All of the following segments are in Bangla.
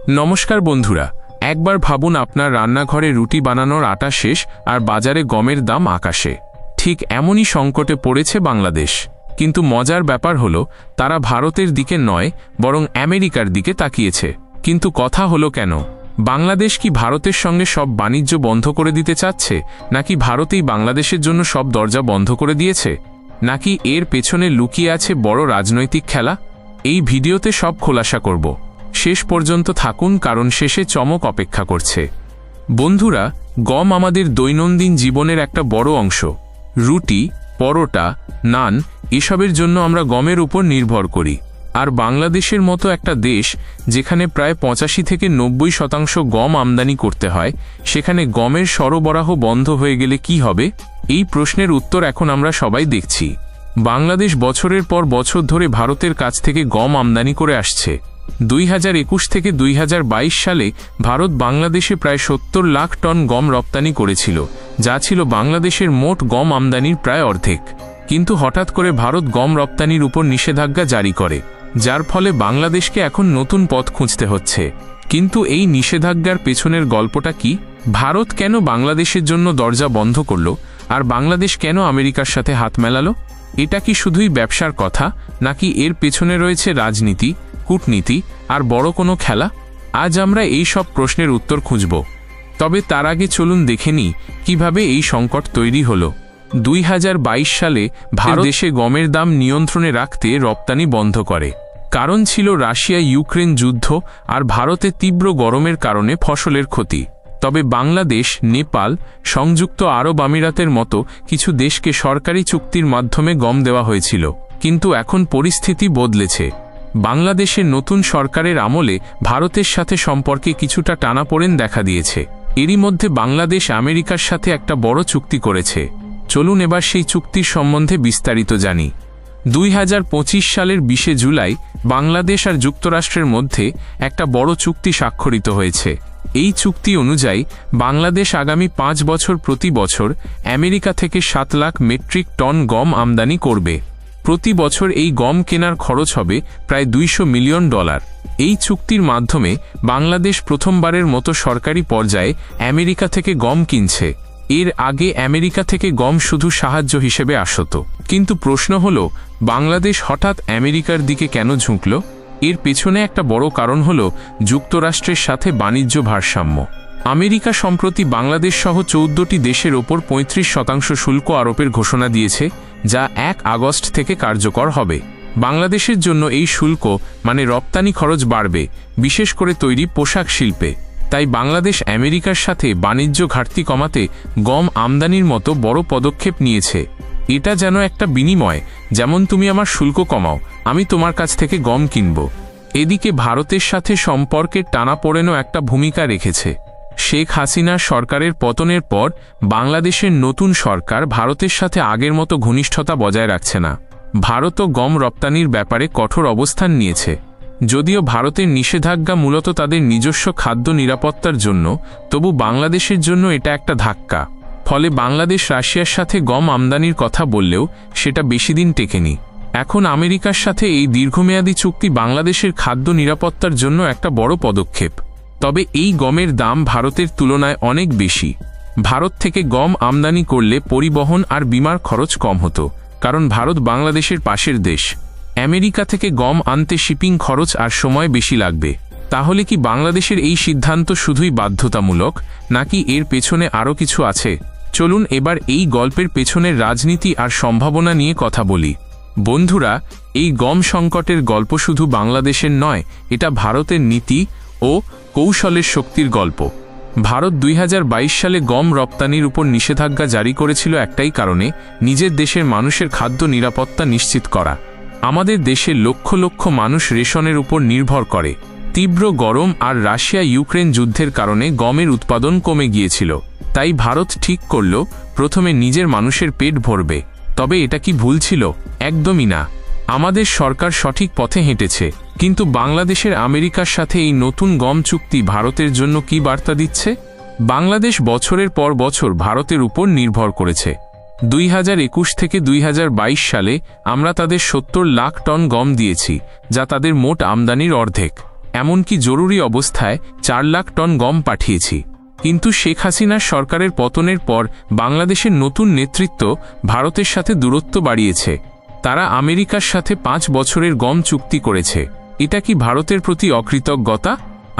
নমস্কার বন্ধুরা, একবার ভাবুন আপনার রান্নাঘরে রুটি বানানোর আটা শেষ আর বাজারে গমের দাম আকাশে। ঠিক এমনই সংকটে পড়েছে বাংলাদেশ। কিন্তু মজার ব্যাপার হলো তারা ভারতের দিকে নয় বরং আমেরিকার দিকে তাকিয়েছে। কিন্তু কথা হলো কেন? বাংলাদেশ কি ভারতের সঙ্গে সব বাণিজ্য বন্ধ করে দিতে চাচ্ছে, নাকি ভারতেই বাংলাদেশের জন্য সব দরজা বন্ধ করে দিয়েছে, নাকি এর পেছনে লুকিয়ে আছে বড় রাজনৈতিক খেলা? এই ভিডিওতে সব খোলাসা করব। শেষ পর্যন্ত থাকুন, কারণ শেষে চমক অপেক্ষা করছে। বন্ধুরা, গম আমাদের দৈনন্দিন জীবনের একটা বড় অংশ। রুটি, পরোটা, নান এসবের জন্য আমরা গমের উপর নির্ভর করি। আর বাংলাদেশের মতো একটা দেশ যেখানে প্রায় 85 থেকে 90% গম আমদানি করতে হয়, সেখানে গমের সরবরাহ বন্ধ হয়ে গেলে কি হবে? এই প্রশ্নের উত্তর এখন আমরা সবাই দেখছি। বাংলাদেশ বছরের পর বছর ধরে ভারতের কাছ থেকে গম আমদানি করে আসছে। 2021 থেকে 2022 সালে ভারত বাংলাদেশে প্রায় 70 লাখ টন গম রপ্তানি করেছিল, যা ছিল বাংলাদেশের মোট গম আমদানির প্রায় অর্ধেক। কিন্তু হঠাৎ করে ভারত গম রপ্তানির উপর নিষেধাজ্ঞা জারি করে, যার ফলে বাংলাদেশকে এখন নতুন পথ খুঁজতে হচ্ছে। কিন্তু এই নিষেধাজ্ঞার পেছনের গল্পটা কি? ভারত কেন বাংলাদেশের জন্য দরজা বন্ধ করল, আর বাংলাদেশ কেন আমেরিকার সাথে হাত মেলালো? এটা কি শুধুই ব্যবসার কথা, নাকি এর পেছনে রয়েছে রাজনীতি, কূটনীতি আর বড় কোনো খেলা? আজ আমরা এই সব প্রশ্নের উত্তর খুঁজব। তবে তার আগে চলুন দেখে নিই কিভাবে এই সংকট তৈরি হলো। 2022 সালে ভারত দেশে গমের দাম নিয়ন্ত্রণে রাখতে রপ্তানি বন্ধ করে। কারণ ছিল রাশিয়া ইউক্রেন যুদ্ধ আর ভারতে তীব্র গরমের কারণে ফসলের ক্ষতি। তবে বাংলাদেশ, নেপাল, সংযুক্ত আরব আমিরাতের মতো কিছু দেশকে সরকারি চুক্তির মাধ্যমে গম দেওয়া হয়েছিল। কিন্তু এখন পরিস্থিতি বদলেছে। বাংলাদেশের নতুন সরকারের আমলে ভারতের সাথে সম্পর্কে কিছুটা টানাপোড়েন দেখা দিয়েছে। এরই মধ্যে বাংলাদেশ আমেরিকার সাথে একটা বড় চুক্তি করেছে। চলুন এবার সেই চুক্তির সম্বন্ধে বিস্তারিত জানি। 2025 সালের 20 জুলাই বাংলাদেশ আর যুক্তরাষ্ট্রের মধ্যে একটা বড় চুক্তি স্বাক্ষরিত হয়েছে। এই চুক্তি অনুযায়ী বাংলাদেশ আগামী 5 বছর প্রতি বছর আমেরিকা থেকে 7 লাখ মেট্রিক টন গম আমদানি করবে। প্রতি বছর এই গম কেনার খরচ হবে প্রায় $200 মিলিয়ন। এই চুক্তির মাধ্যমে বাংলাদেশ প্রথমবারের মতো সরকারি পর্যায়ে আমেরিকা থেকে গম কিনছে। এর আগে আমেরিকা থেকে গম শুধু সাহায্য হিসেবে আসত। কিন্তু প্রশ্ন হলো, বাংলাদেশ হঠাৎ আমেরিকার দিকে কেন ঝুঁকল? এর পেছনে একটা বড় কারণ হলো যুক্তরাষ্ট্রের সাথে বাণিজ্য ভারসাম্য। আমেরিকা সম্প্রতি বাংলাদেশ সহ 14টি দেশের ওপর 35% শুল্ক আরোপের ঘোষণা দিয়েছে, যা 1 আগস্ট থেকে কার্যকর হবে। বাংলাদেশের জন্য এই শুল্ক মানে রপ্তানি খরচ বাড়বে, বিশেষ করে তৈরি পোশাক শিল্পে। তাই বাংলাদেশ আমেরিকার সাথে বাণিজ্য ঘাটতি কমাতে গম আমদানির মতো বড় পদক্ষেপ নিয়েছে। এটা যেন একটা বিনিময়, যেমন তুমি আমার শুল্ক কমাও, আমি তোমার কাছ থেকে গম কিনব। এদিকে ভারতের সাথে সম্পর্কের টানাপোড়েনও একটা ভূমিকা রেখেছে। শেখ হাসিনার সরকারের পতনের পর বাংলাদেশের নতুন সরকার ভারতের সাথে আগের মতো ঘনিষ্ঠতা বজায় রাখছে না। ভারতও গম রপ্তানির ব্যাপারে কঠোর অবস্থান নিয়েছে। যদিও ভারতের নিষেধাজ্ঞা মূলত তাদের নিজস্ব খাদ্য নিরাপত্তার জন্য, তবু বাংলাদেশের জন্য এটা একটা ধাক্কা। ফলে বাংলাদেশ রাশিয়ার সাথে গম আমদানির কথা বললেও সেটা বেশি দিন টেকেনি। এখন আমেরিকার সাথে এই দীর্ঘমেয়াদী চুক্তি বাংলাদেশের খাদ্য নিরাপত্তার জন্য একটা বড় পদক্ষেপ। তবে এই গমের দাম ভারতের তুলনায় অনেক বেশি। ভারত থেকে গম আমদানি করলে পরিবহন আর বীমার খরচ কম হতো, কারণ ভারত বাংলাদেশের পাশের দেশ। আমেরিকা থেকে গম আনতে শিপিং খরচ আর সময় বেশি লাগবে। তাহলে কি বাংলাদেশের এই সিদ্ধান্ত শুধুই বাধ্যতামূলক, নাকি এর পেছনে আরও কিছু আছে? চলুন এবার এই গল্পের পেছনের রাজনীতি আর সম্ভাবনা নিয়ে কথা বলি। বন্ধুরা, এই গম সংকটের গল্প শুধু বাংলাদেশের নয়, এটা ভারতের নীতি ও কৌশলের শক্তির গল্প। ভারত 2022 সালে গম রপ্তানির উপর নিষেধাজ্ঞা জারি করেছিল একটাই কারণে, নিজের দেশের মানুষের খাদ্য নিরাপত্তা নিশ্চিত করা। আমাদের দেশে লক্ষ লক্ষ মানুষ রেশনের উপর নির্ভর করে। তীব্র গরম আর রাশিয়া ইউক্রেন যুদ্ধের কারণে গমের উৎপাদন কমে গিয়েছিল। তাই ভারত ঠিক করল প্রথমে নিজের মানুষের পেট ভরবে। তবে এটা কি ভুল ছিল? একদমই না। আমাদের সরকার সঠিক পথে হেঁটেছে। কিন্তু বাংলাদেশের আমেরিকার সাথে এই নতুন গম চুক্তি ভারতের জন্য কি বার্তা দিচ্ছে? বাংলাদেশ বছরের পর বছর ভারতের উপর নির্ভর করেছে। 2021 থেকে 2022 সালে আমরা তাদের 70 লাখ টন গম দিয়েছি, যা তাদের মোট আমদানির অর্ধেক। এমনকি জরুরি অবস্থায় 4 লাখ টন গম পাঠিয়েছি। কিন্তু শেখ হাসিনার সরকারের পতনের পর বাংলাদেশের নতুন নেতৃত্ব ভারতের সাথে দূরত্ব বাড়িয়েছে। তারা আমেরিকার সাথে 5 বছরের গম চুক্তি করেছে। এটা কি ভারতের প্রতি অকৃতজ্ঞতা?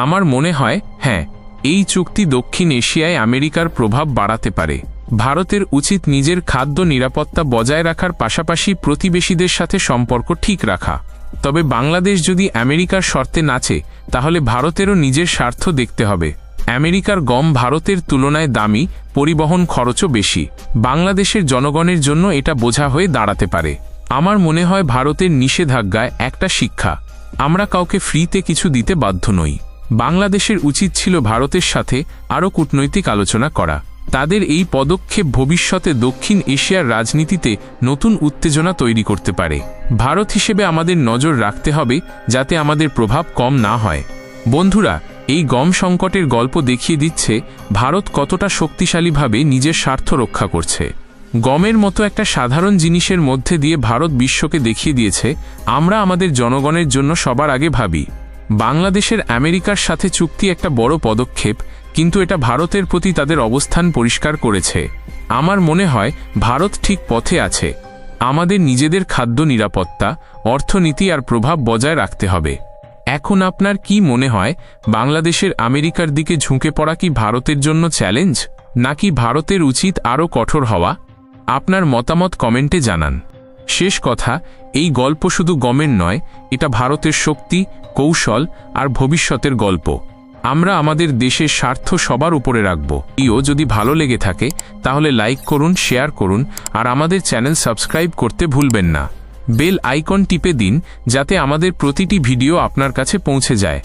আমার মনে হয় হ্যাঁ, এই চুক্তি দক্ষিণ এশিয়ায় আমেরিকার প্রভাব বাড়াতে পারে। ভারতের উচিত নিজের খাদ্য নিরাপত্তা বজায় রাখার পাশাপাশি প্রতিবেশীদের সাথে সম্পর্ক ঠিক রাখা। তবে বাংলাদেশ যদি আমেরিকার শর্তে নাচে, তাহলে ভারতেরও নিজের স্বার্থ দেখতে হবে। আমেরিকার গম ভারতের তুলনায় দামি, পরিবহন খরচও বেশি। বাংলাদেশের জনগণের জন্য এটা বোঝা হয়ে দাঁড়াতে পারে। আমার মনে হয় ভারতের নিষেধাজ্ঞায় একটা শিক্ষা, আমরা কাউকে ফ্রিতে কিছু দিতে বাধ্য নই। বাংলাদেশের উচিত ছিল ভারতের সাথে আরও কূটনৈতিক আলোচনা করা। তাদের এই পদক্ষেপ ভবিষ্যতে দক্ষিণ এশিয়ার রাজনীতিতে নতুন উত্তেজনা তৈরি করতে পারে। ভারত হিসেবে আমাদের নজর রাখতে হবে যাতে আমাদের প্রভাব কম না হয়। বন্ধুরা, এই গম সংকটের গল্প দেখিয়ে দিচ্ছে ভারত কতটা শক্তিশালীভাবে নিজের স্বার্থ রক্ষা করছে। গমের মতো একটা সাধারণ জিনিসের মধ্যে দিয়ে ভারত বিশ্বকে দেখিয়ে দিয়েছে আমরা আমাদের জনগণের জন্য সবার আগে ভাবি। বাংলাদেশের আমেরিকার সাথে চুক্তি একটা বড় পদক্ষেপ, কিন্তু এটা ভারতের প্রতি তাদের অবস্থান পরিষ্কার করেছে। আমার মনে হয় ভারত ঠিক পথে আছে। আমাদের নিজেদের খাদ্য নিরাপত্তা, অর্থনীতি আর প্রভাব বজায় রাখতে হবে। এখন আপনার কি মনে হয়, বাংলাদেশের আমেরিকার দিকে ঝুঁকে পড়া কি ভারতের জন্য চ্যালেঞ্জ, নাকি ভারতের উচিত আরও কঠোর হওয়া? আপনার মতামত কমেন্টে জানান। শেষ কথা, এই গল্প শুধু গমের নয়, এটা ভারতের শক্তি, কৌশল আর ভবিষ্যতের গল্প। আমরা আমাদের দেশের স্বার্থ সবার উপরে রাখব। যদি ভালো লেগে থাকে তাহলে লাইক করুন, শেয়ার করুন আর আমাদের চ্যানেল সাবস্ক্রাইব করতে ভুলবেন না। বেল আইকন টিপে দিন যাতে আমাদের প্রতিটি ভিডিও আপনার কাছে পৌঁছে যায়।